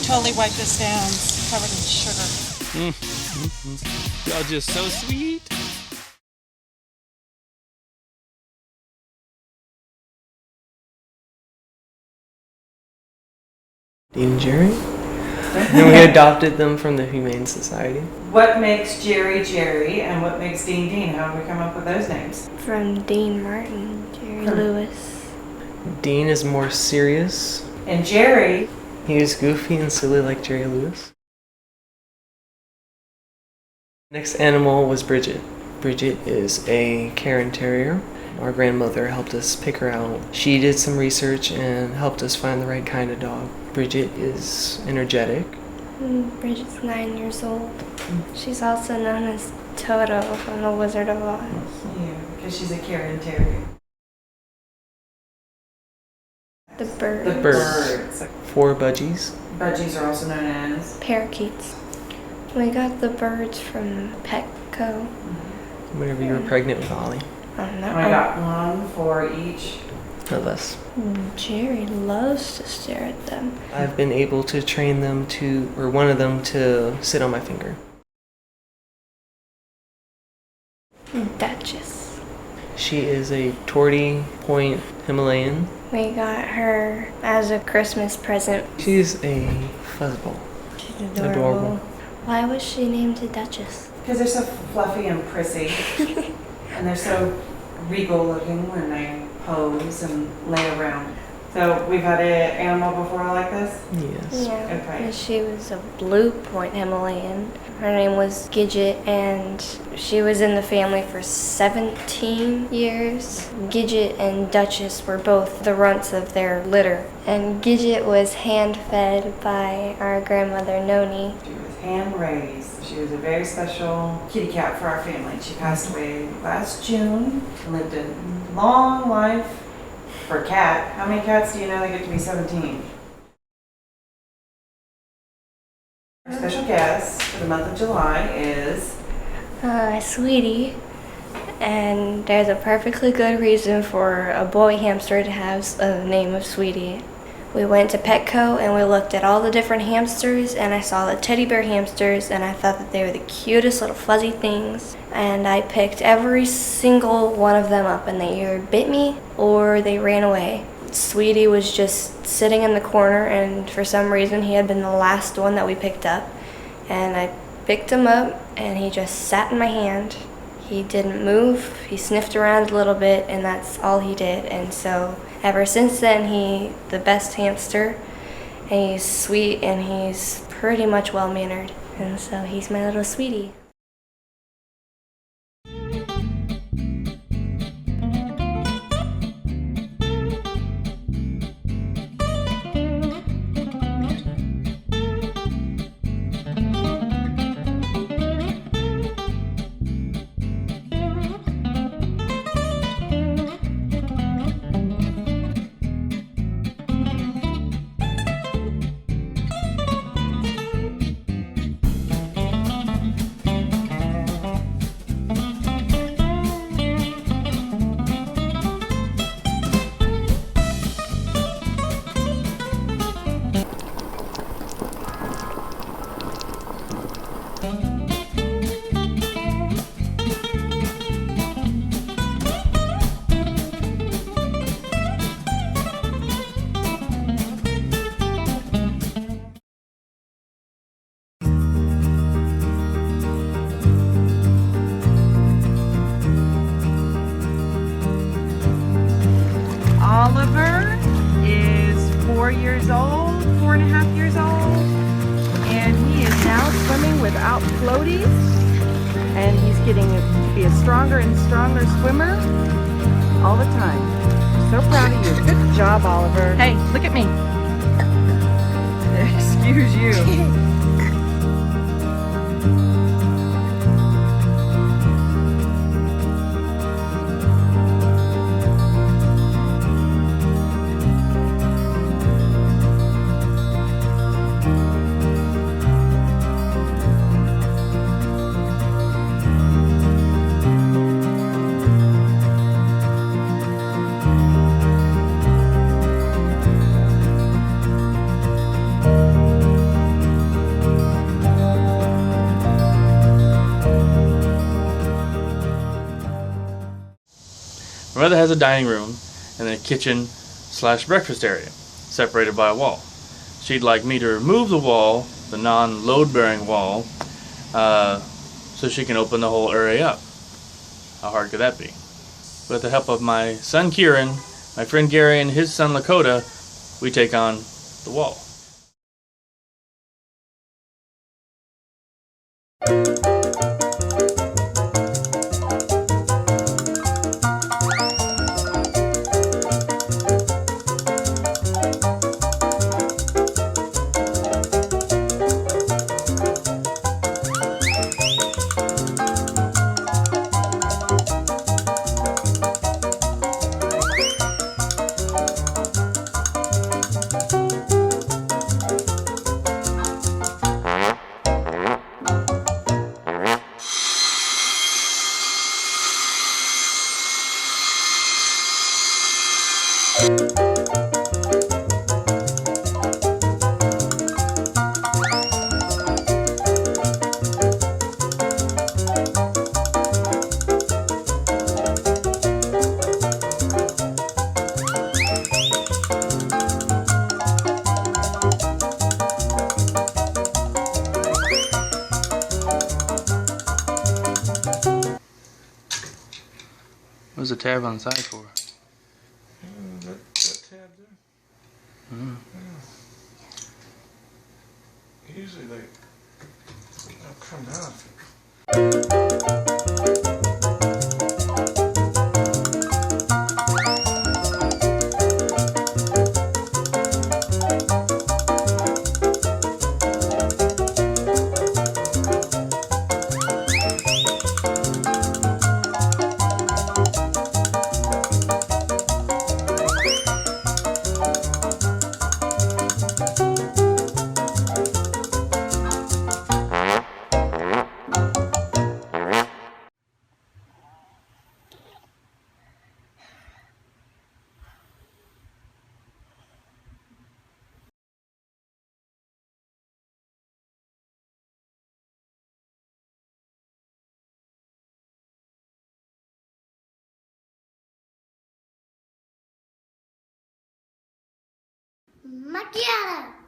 Totally wipe this down. It's covered in sugar. Y'all just so sweet. Dean and Jerry. And we adopted them from the Humane Society. What makes Jerry Jerry and what makes Dean Dean? How did we come up with those names? From Dean Martin, Jerry Lewis. Dean is more serious. And Jerry? He is goofy and silly like Jerry Lewis. Next animal was Bridget. Bridget is a Cairn Terrier. Our grandmother helped us pick her out. She did some research and helped us find the right kind of dog. Bridget is energetic. Bridget's 9 years old. She's also known as Toto from The Wizard of Oz. Yeah, because she's a Cairn Terrier. The birds. The birds. 4 budgies. Budgies are also known as Parakeets. We got the birds from Petco. Whenever you were pregnant with Ollie. And I got one for each of us. Jerry loves to stare at them. I've been able to train them to, or one of them to sit on my finger. Duchess. She is a Torty Point Himalayan. We got her as a Christmas present. She's a fuzzball. She's adorable. Why was she named a Duchess? Because they're so fluffy and prissy. And they're so regal looking when they pose and lay around. So we've had an animal before like this? Yes. Yeah. Okay. She was a Blue Point Himalayan. Her name was Gidget, and she was in the family for 17 years. Gidget and Duchess were both the runts of their litter. And Gidget was hand-fed by our grandmother, Noni. She was hand-raised. She was a very special kitty cat for our family. She passed away last June and lived a long life for a cat. How many cats do you know that get to be 17? Our special guest for the month of July is Sweetie. And there's a perfectly good reason for a boy hamster to have the name of Sweetie. We went to Petco and we looked at all the different hamsters, and I saw the teddy bear hamsters, and I thought that they were the cutest little fuzzy things. And I picked every single one of them up, and they either bit me or they ran away. Sweetie was just sitting in the corner, and for some reason he had been the last one that we picked up. And I picked him up, and he just sat in my hand. He didn't move. He sniffed around a little bit, and that's all he did. And so ever since then, he's the best hamster, and he's sweet, and he's pretty much well-mannered. And so he's my little sweetie. 4 years old, 4.5 years old. And he is now swimming without floaties. And he's getting to be a stronger and stronger swimmer all the time. So proud of you. Good job, Oliver. Hey, look at me. Excuse you. My mother has a dining room and a kitchen / breakfast area separated by a wall. She'd like me to remove the wall, the non-load bearing wall, so she can open the whole area up. How hard could that be? With the help of my son Kieran, my friend Gary, and his son Lakota, we take on the wall. What's the tab on the side for? That tab there. Usually they'll come off. Macchiato.